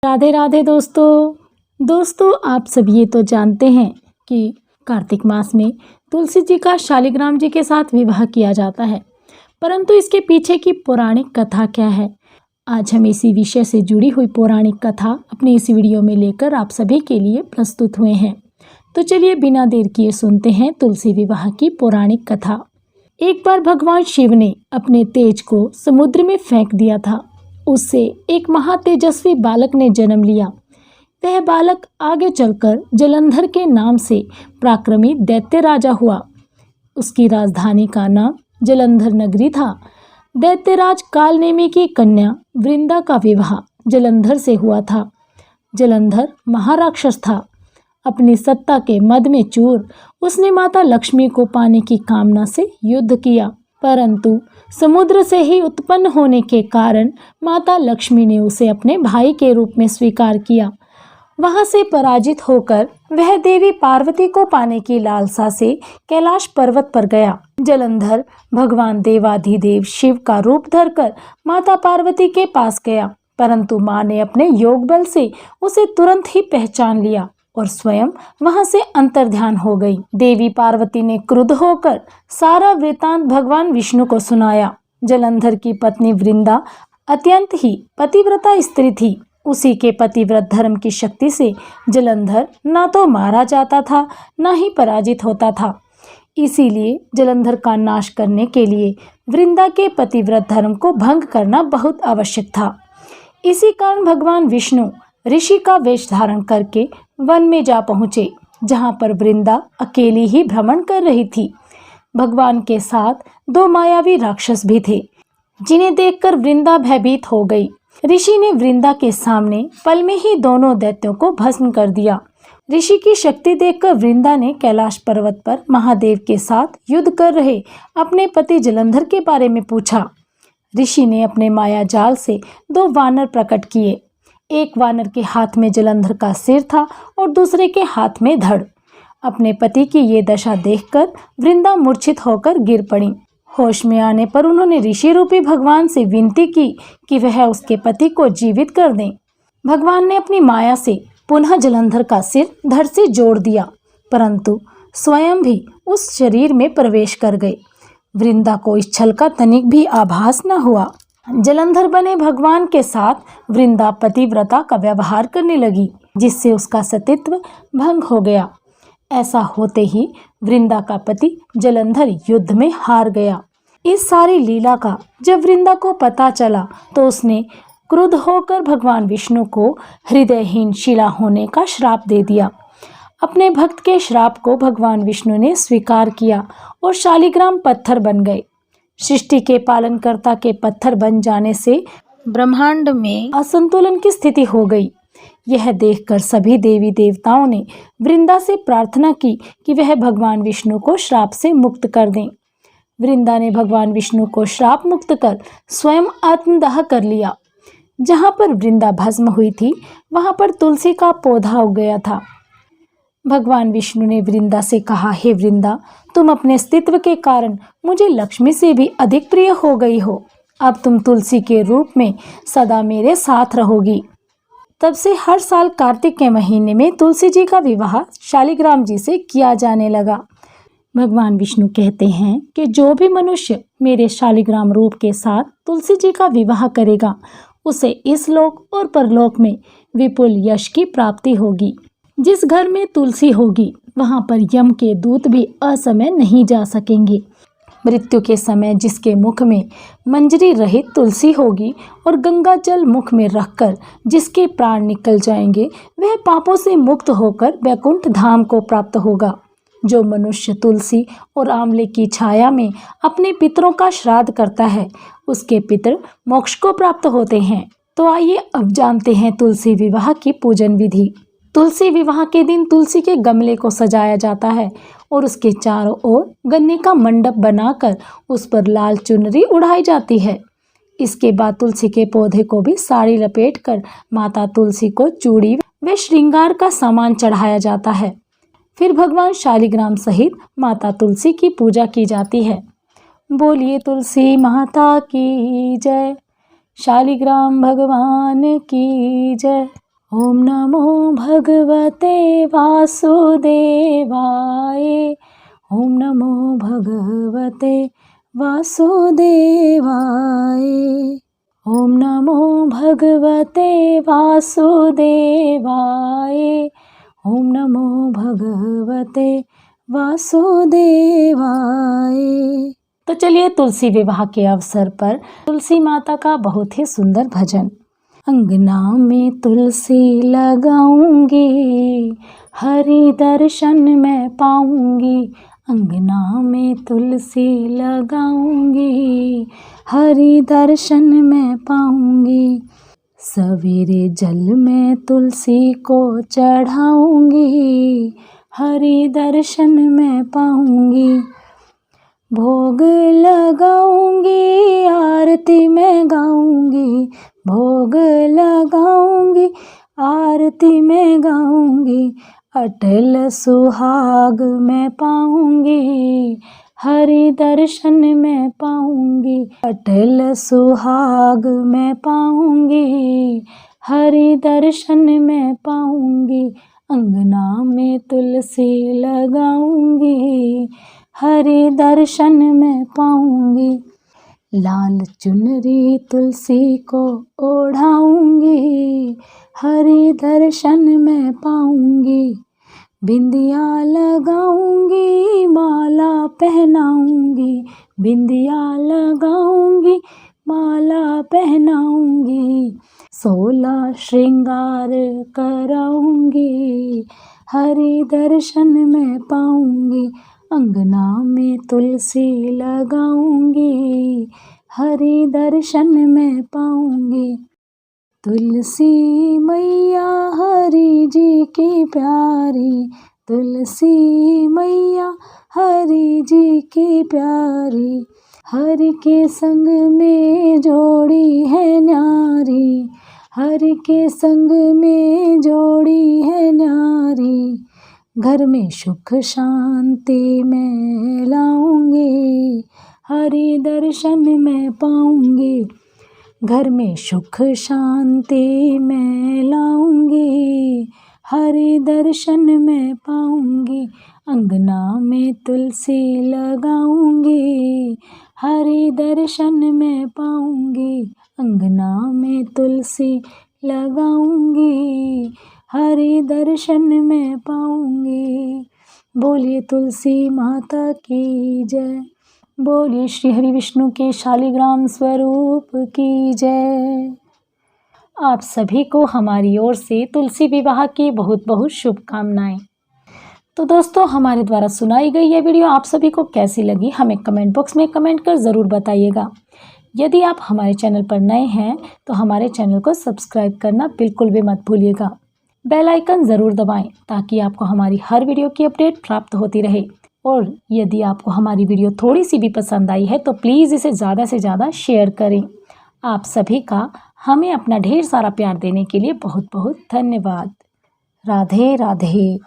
राधे राधे दोस्तों आप सब ये तो जानते हैं कि कार्तिक मास में तुलसी जी का शालिग्राम जी के साथ विवाह किया जाता है, परंतु इसके पीछे की पौराणिक कथा क्या है। आज हम इसी विषय से जुड़ी हुई पौराणिक कथा अपनी इस वीडियो में लेकर आप सभी के लिए प्रस्तुत हुए हैं। तो चलिए बिना देर किए सुनते हैं तुलसी विवाह की पौराणिक कथा। एक बार भगवान शिव ने अपने तेज को समुद्र में फेंक दिया था। उससे एक महातेजस्वी बालक ने जन्म लिया। वह बालक आगे चलकर जलंधर के नाम से पराक्रमी दैत्य राजा हुआ। उसकी राजधानी का नाम जलंधर नगरी था। दैत्यराज कालनेमी की कन्या वृंदा का विवाह जलंधर से हुआ था। जलंधर महाराक्षस था। अपनी सत्ता के मद में चूर उसने माता लक्ष्मी को पाने की कामना से युद्ध किया, परंतु समुद्र से ही उत्पन्न होने के कारण माता लक्ष्मी ने उसे अपने भाई के रूप में स्वीकार किया। वहां से पराजित होकर वह देवी पार्वती को पाने की लालसा से कैलाश पर्वत पर गया। जलंधर भगवान देवाधिदेव शिव का रूप धरकर माता पार्वती के पास गया, परंतु मां ने अपने योग बल से उसे तुरंत ही पहचान लिया और स्वयं वहां से अंतर्ध्यान हो गई। देवी पार्वती ने क्रुद्ध होकर सारा वृतांत भगवान विष्णु को सुनाया। जलंधर की पत्नी वृंदा अत्यंत ही पतिव्रता स्त्री थी। उसी के पतिव्रत धर्म की शक्ति से जलंधर न तो मारा जाता था न ही पराजित होता था। इसीलिए जलंधर का नाश करने के लिए वृंदा के पतिव्रत धर्म को भंग करना बहुत आवश्यक था। इसी कारण भगवान विष्णु ऋषि का वेश धारण करके वन में जा पहुंचे, जहां पर वृंदा अकेली ही भ्रमण कर रही थी। भगवान के साथ दो मायावी राक्षस भी थे, जिन्हें देखकर वृंदा भयभीत हो गई। ऋषि ने वृंदा के सामने पल में ही दोनों दैत्यों को भस्म कर दिया। ऋषि की शक्ति देखकर वृंदा ने कैलाश पर्वत पर महादेव के साथ युद्ध कर रहे अपने पति जलंधर के बारे में पूछा। ऋषि ने अपने माया जाल से दो वानर प्रकट किए। एक वानर के हाथ में जलंधर का सिर था और दूसरे के हाथ में धड़। अपने पति की ये दशा देखकर वृंदा मूर्छित होकर गिर पड़ी। होश में आने पर उन्होंने ऋषि रूपी भगवान से विनती की कि वह उसके पति को जीवित कर दें। भगवान ने अपनी माया से पुनः जलंधर का सिर धड़ से जोड़ दिया, परंतु स्वयं भी उस शरीर में प्रवेश कर गए। वृंदा को इस छल का तनिक भी आभास न हुआ। जलंधर बने भगवान के साथ वृंदा पतिव्रता का व्यवहार करने लगी, जिससे उसका सतीत्व भंग हो गया। ऐसा होते ही वृंदा का पति जलंधर युद्ध में हार गया। इस सारी लीला का जब वृंदा को पता चला तो उसने क्रुद्ध होकर भगवान विष्णु को हृदयहीन शिला होने का श्राप दे दिया। अपने भक्त के श्राप को भगवान विष्णु ने स्वीकार किया और शालिग्राम पत्थर बन गए। सृष्टि के पालनकर्ता के पत्थर बन जाने से ब्रह्मांड में असंतुलन की स्थिति हो गई। यह देखकर सभी देवी देवताओं ने वृंदा से प्रार्थना की कि वह भगवान विष्णु को श्राप से मुक्त कर दें। वृंदा ने भगवान विष्णु को श्राप मुक्त कर स्वयं आत्मदाह कर लिया। जहाँ पर वृंदा भस्म हुई थी वहाँ पर तुलसी का पौधा उग गया था। भगवान विष्णु ने वृंदा से कहा, हे वृंदा, तुम अपने अस्तित्व के कारण मुझे लक्ष्मी से भी अधिक प्रिय हो गई हो। अब तुम तुलसी के रूप में सदा मेरे साथ रहोगी। तब से हर साल कार्तिक के महीने में तुलसी जी का विवाह शालिग्राम जी से किया जाने लगा। भगवान विष्णु कहते हैं कि जो भी मनुष्य मेरे शालिग्राम रूप के साथ तुलसी जी का विवाह करेगा, उसे इस लोक और परलोक में विपुल यश की प्राप्ति होगी। जिस घर में तुलसी होगी वहां पर यम के दूत भी असमय नहीं जा सकेंगे। मृत्यु के समय जिसके मुख में मंजरी रहित तुलसी होगी और गंगा जल मुख में रखकर जिसके प्राण निकल जाएंगे, वह पापों से मुक्त होकर वैकुंठ धाम को प्राप्त होगा। जो मनुष्य तुलसी और आंवले की छाया में अपने पितरों का श्राद्ध करता है, उसके पितर मोक्ष को प्राप्त होते हैं। तो आइए अब जानते हैं तुलसी विवाह की पूजन विधि। तुलसी विवाह के दिन तुलसी के गमले को सजाया जाता है और उसके चारों ओर गन्ने का मंडप बनाकर उस पर लाल चुनरी उड़ाई जाती है। इसके बाद तुलसी के पौधे को भी साड़ी लपेटकर माता तुलसी को चूड़ी व श्रृंगार का सामान चढ़ाया जाता है। फिर भगवान शालिग्राम सहित माता तुलसी की पूजा की जाती है। बोलिए तुलसी माता की जय, शालिग्राम भगवान की जय। ओम नमो भगवते वासुदेवाय। ओम नमो भगवते वासुदेवाय। ओम नमो भगवते वासुदेवाय। ओम नमो भगवते वासुदेवाय। तो चलिए तुलसी विवाह के अवसर पर तुलसी माता का बहुत ही सुंदर भजन। अंगना में तुलसी लगाऊंगी, हरि दर्शन मैं पाऊंगी। अंगना में तुलसी लगाऊंगी, हरि दर्शन मैं पाऊंगी। सवेरे जल में तुलसी को चढ़ाऊंगी, हरि दर्शन मैं पाऊंगी। भोग लगाऊंगी, आरती में गाऊंगी। भोग लगाऊंगी, आरती में गाऊंगी। अटल सुहाग मैं पाऊंगी, हरि दर्शन में पाऊंगी। अटल सुहाग मैं पाऊंगी, हरि दर्शन में पाऊंगी। अंगना में तुलसी लगाऊंगी, हरि दर्शन में पाऊंगी। लाल चुनरी तुलसी को ओढ़ाऊंगी, हरि दर्शन में पाऊंगी। बिंदिया लगाऊंगी, माला पहनाऊंगी। बिंदिया लगाऊंगी, माला पहनाऊंगी। 16 श्रृंगार कराऊंगी, हरि दर्शन में पाऊंगी। अंगना में तुलसी लगाऊंगी, हरि दर्शन में पाऊंगी। तुलसी मैया हरि जी की प्यारी। तुलसी मैया हरि जी की प्यारी। हरि के संग में जोड़ी है न्यारी। हरि के संग में जोड़ी है न्यारी। घर में सुख शांति मैं लाऊंगी, हरि दर्शन में पाऊंगी। घर में सुख शांति मैं लाऊंगी, हरि दर्शन में पाऊंगी। अंगना में तुलसी लगाऊंगी, हरि दर्शन में पाऊंगी। अंगना में तुलसी लगाऊंगी, हरि दर्शन में पाऊंगी। बोलिए तुलसी माता की जय। बोलिए श्री हरि विष्णु के शालिग्राम स्वरूप की जय। आप सभी को हमारी ओर से तुलसी विवाह की बहुत बहुत शुभकामनाएं। तो दोस्तों, हमारे द्वारा सुनाई गई यह वीडियो आप सभी को कैसी लगी हमें कमेंट बॉक्स में कमेंट कर ज़रूर बताइएगा। यदि आप हमारे चैनल पर नए हैं तो हमारे चैनल को सब्सक्राइब करना बिल्कुल भी मत भूलिएगा। बेल आइकन ज़रूर दबाएं ताकि आपको हमारी हर वीडियो की अपडेट प्राप्त होती रहे। और यदि आपको हमारी वीडियो थोड़ी सी भी पसंद आई है तो प्लीज़ इसे ज़्यादा से ज़्यादा शेयर करें। आप सभी का हमें अपना ढेर सारा प्यार देने के लिए बहुत बहुत धन्यवाद। राधे राधे।